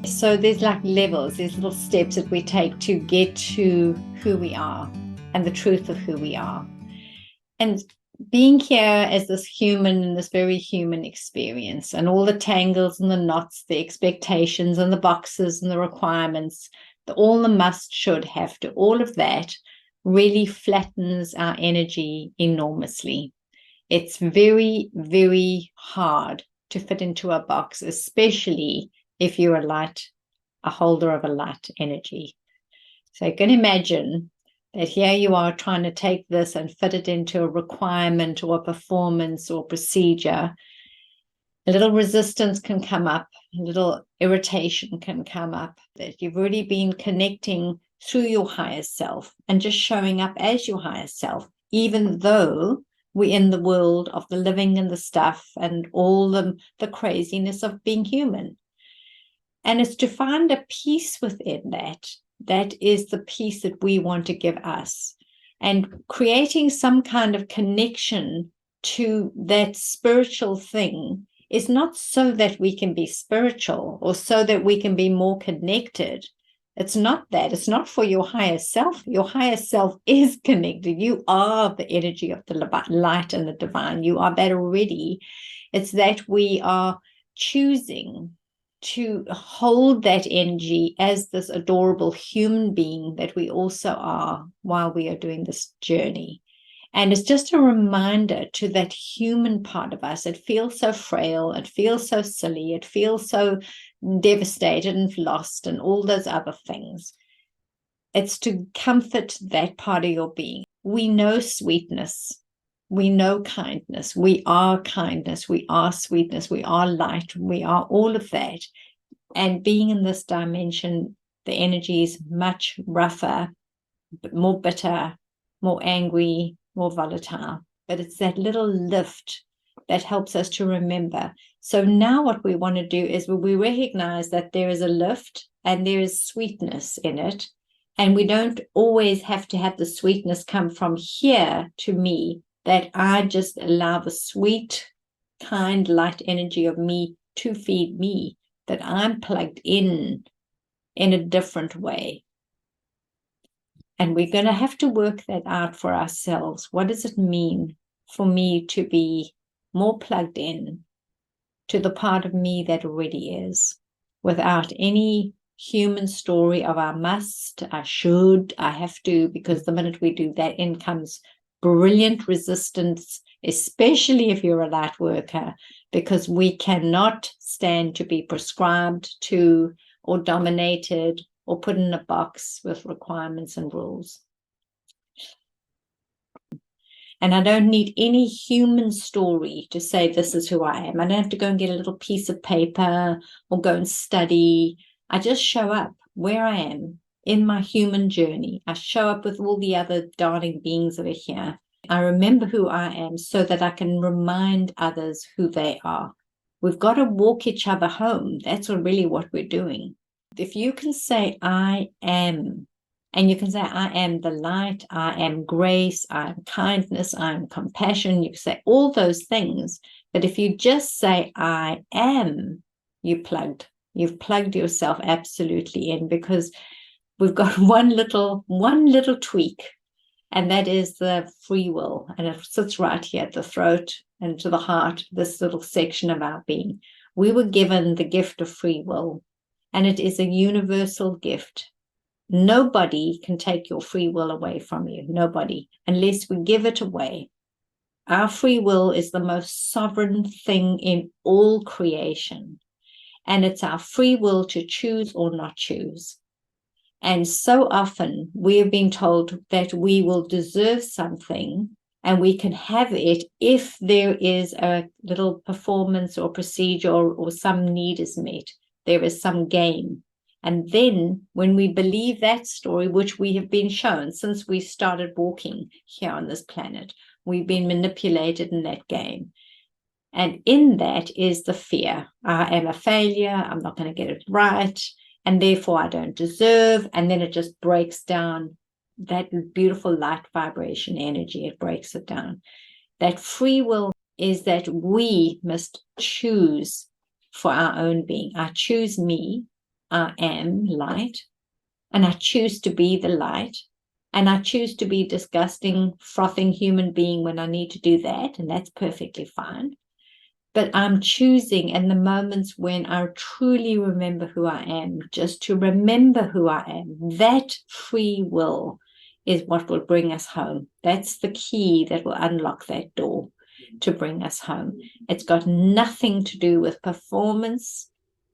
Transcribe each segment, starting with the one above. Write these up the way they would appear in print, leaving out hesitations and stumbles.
So there's like levels, there's little steps that we take to get to who we are and the truth of who we are. And being here as this human, this very human experience, and all the tangles and the knots, the expectations and the boxes and the requirements, all the must, should, have to, all of that really flattens our energy enormously. It's very, very hard to fit into a box, especially if you're a holder of a light energy. So you can imagine that here you are trying to take this and fit it into a requirement or a performance or procedure. A little resistance can come up, a little irritation can come up, that you've already been connecting through your higher self and just showing up as your higher self, even though we're in the world of the living and the stuff and all the craziness of being human. And it's to find a peace within that. That is the peace that we want to give us. And creating some kind of connection to that spiritual thing is not so that we can be spiritual or so that we can be more connected. It's not that. It's not for your higher self. Your higher self is connected. You are the energy of the light and the divine. You are that already. It's that we are choosing to hold that energy as this adorable human being that we also are while we are doing this journey. And it's just a reminder to that human part of us. It feels so frail. It feels so silly. It feels so devastated and lost and all those other things. It's to comfort that part of your being. We know sweetness. We know kindness. We are kindness. We are sweetness. We are light. We are all of that. And being in this dimension, the energy is much rougher, more bitter, more angry, more volatile. But it's that little lift that helps us to remember. So now what we want to do is we recognize that there is a lift and there is sweetness in it. And we don't always have to have the sweetness come from here to me, that I just allow the sweet, kind, light energy of me to feed me, that I'm plugged in a different way. And we're going to have to work that out for ourselves. What does it mean for me to be more plugged in to the part of me that already is, without any human story of I must, I should, I have to, because the minute we do that, in comes brilliant resistance, especially if you're a light worker, because we cannot stand to be prescribed to or dominated or put in a box with requirements and rules. And I don't need any human story to say this is who I am. I don't have to go and get a little piece of paper or go and study. I just show up where I am in my human journey. I show up with all the other darling beings that are here. I remember who I am so that I can remind others who they are. We've got to walk each other home. That's really what we're doing. If you can say, I am, and you can say, I am the light, I am grace, I am kindness, I am compassion. You can say all those things. But if you just say, I am, you've plugged yourself absolutely in, because we've got one little tweak, and that is the free will. And it sits right here at the throat and to the heart, this little section of our being. We were given the gift of free will, and it is a universal gift. Nobody can take your free will away from you. Nobody, unless we give it away. Our free will is the most sovereign thing in all creation. And it's our free will to choose or not choose. And so often we have been told that we will deserve something and we can have it if there is a little performance or procedure or some need is met. There is some gain. And then when we believe that story, which we have been shown since we started walking here on this planet, we've been manipulated in that game. And in that is the fear. I am a failure. I'm not going to get it right. And therefore I don't deserve. And then it just breaks down that beautiful light vibration energy. It breaks it down. That free will is that we must choose for our own being. I choose me. I am light, and I choose to be the light, and I choose to be a disgusting, frothing human being when I need to do that, and that's perfectly fine. But I'm choosing in the moments when I truly remember who I am, just to remember who I am. That free will is what will bring us home. That's the key that will unlock that door to bring us home. It's got nothing to do with performance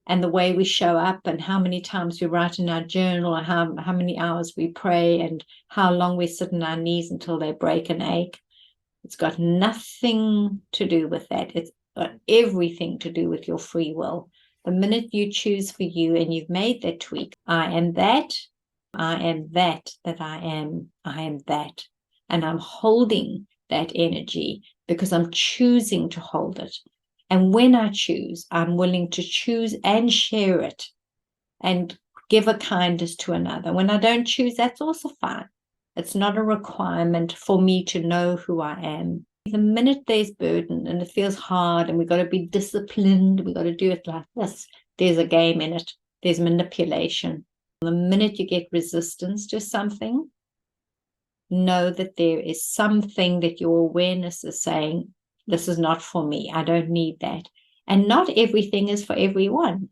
and the way we show up and how many times we write in our journal, or how many hours we pray, and how long we sit on our knees until they break and ache. It's got nothing to do with that. It's got everything to do with your free will. The minute you choose for you and you've made that tweak, I am that I am that I am that. And I'm holding that energy because I'm choosing to hold it. And when I choose, I'm willing to choose and share it and give a kindness to another. When I don't choose, that's also fine. It's not a requirement for me to know who I am. The minute there's burden and it feels hard and we've got to be disciplined, we've got to do it like this, there's a game in it. There's manipulation. The minute you get resistance to something, know that there is something that your awareness is saying, this is not for me. I don't need that. And not everything is for everyone.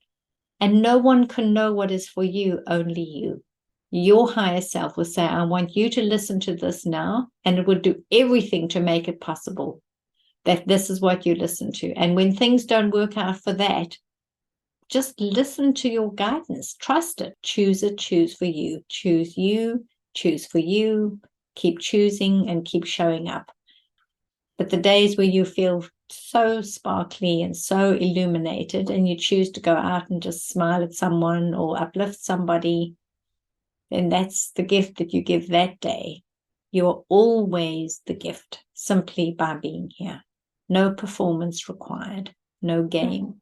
And no one can know what is for you, only you. Your higher self will say, I want you to listen to this now, and it will do everything to make it possible that this is what you listen to. And when things don't work out for that, just listen to your guidance. Trust it. Choose it. Choose for you. Choose you. Choose for you. Keep choosing and keep showing up. But the days where you feel so sparkly and so illuminated and you choose to go out and just smile at someone or uplift somebody, then that's the gift that you give that day. You are always the gift simply by being here. No performance required. No game.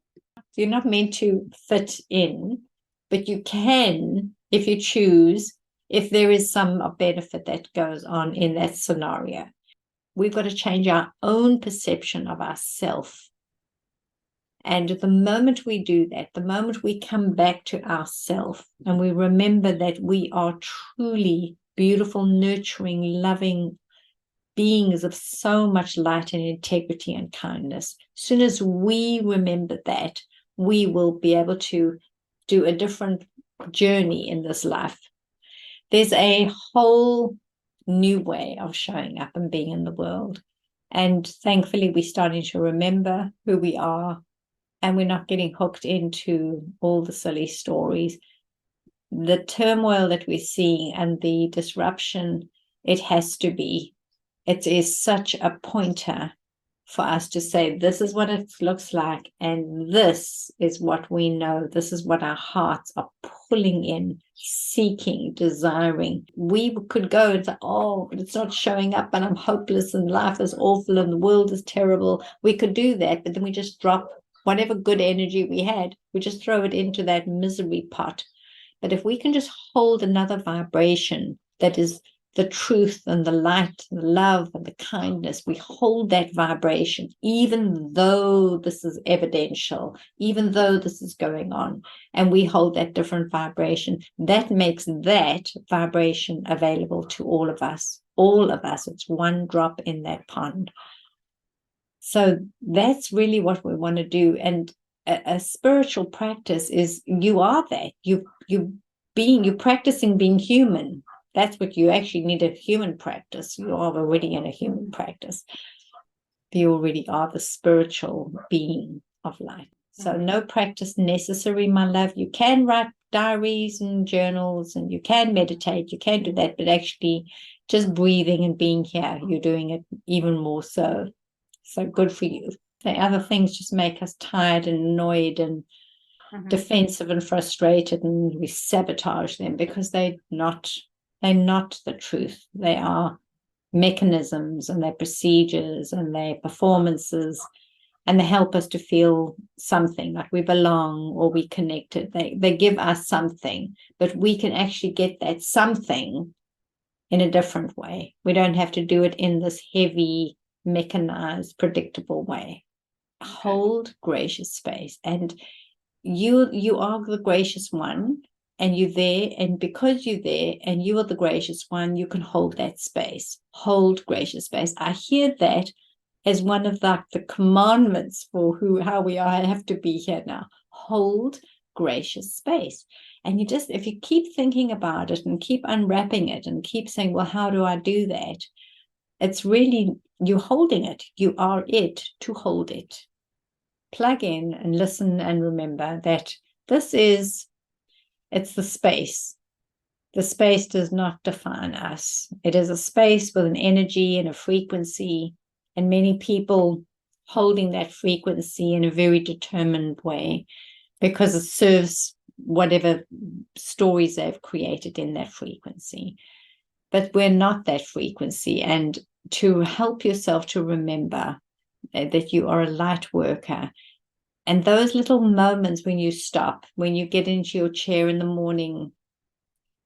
You're not meant to fit in, but you can, if you choose, if there is some benefit that goes on in that scenario. We've got to change our own perception of ourself. And the moment we do that, the moment we come back to ourself and we remember that we are truly beautiful, nurturing, loving beings of so much light and integrity and kindness, as soon as we remember that, we will be able to do a different journey in this life. There's a whole new way of showing up and being in the world. And thankfully, we're starting to remember who we are, and we're not getting hooked into all the silly stories. The turmoil that we're seeing and the disruption, it has to be. It is such a pointer for us to say, this is what it looks like, and this is what we know. This is what our hearts are pulling in, seeking, desiring. We could go and say, oh, but it's not showing up, and I'm hopeless, and life is awful, and the world is terrible. We could do that, but then we just drop whatever good energy we had. We just throw it into that misery pot. But if we can just hold another vibration that is the truth and the light and the love and the kindness, we hold that vibration, even though this is evidential, even though this is going on, and we hold that different vibration, that makes that vibration available to all of us. All of us. It's one drop in that pond. So that's really what we want to do. And a spiritual practice is, you are that. You're practicing being human. That's what you actually need, a human practice. You are already in a human practice. You already are the spiritual being of life. So no practice necessary, my love. You can write diaries and journals, and you can meditate. You can do that, but actually just breathing and being here, you're doing it even more so. So good for you. The other things just make us tired and annoyed and defensive and frustrated, and we sabotage them because they're not the truth. They are mechanisms, and they're procedures, and they're performances, and they help us to feel something like we belong or we connected. They give us something, but we can actually get that something in a different way. We don't have to do it in this heavy, mechanized, predictable way. Hold gracious space, and you are the gracious one, and you're there, and because you're there and you are the gracious one, you can hold that space. Hold gracious space. I hear that as one of the commandments for how we are, have to be here now. Hold gracious space. And you just, if you keep thinking about it and keep unwrapping it and keep saying, well, how do I do that? It's really, you're holding it. You are it to hold it. Plug in and listen and remember that it's the space. The space does not define us. It is a space with an energy and a frequency, and many people holding that frequency in a very determined way because it serves whatever stories they've created in that frequency. But we're not that frequency. And to help yourself to remember that you are a light worker, and those little moments when you stop, when you get into your chair in the morning,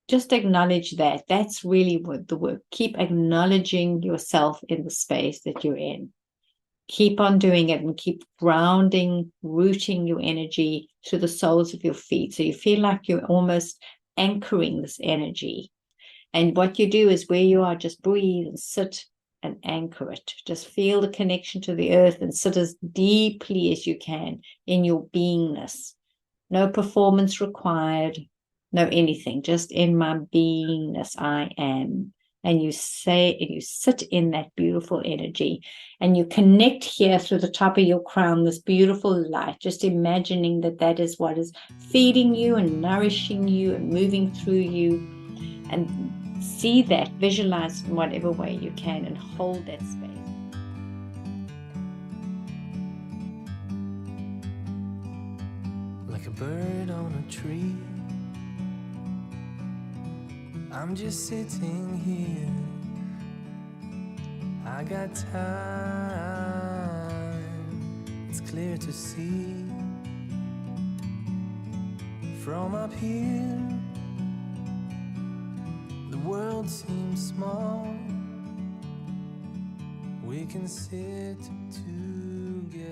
just acknowledge that. That's really what the work. Keep acknowledging yourself in the space that you're in. Keep on doing it and keep grounding, rooting your energy to the soles of your feet. So you feel like you're almost anchoring this energy. And what you do is where you are, just breathe and sit and anchor it. Just feel the connection to the earth and sit as deeply as you can in your beingness. No performance required, no anything, just in my beingness, I am. And you say, and you sit in that beautiful energy, and you connect here through the top of your crown, this beautiful light, just imagining that is what is feeding you and nourishing you and moving through you. And see that, visualize in whatever way you can, and hold that space. Like a bird on a tree, I'm just sitting here. I got time, it's clear to see. From up here, the world seems small. We can sit together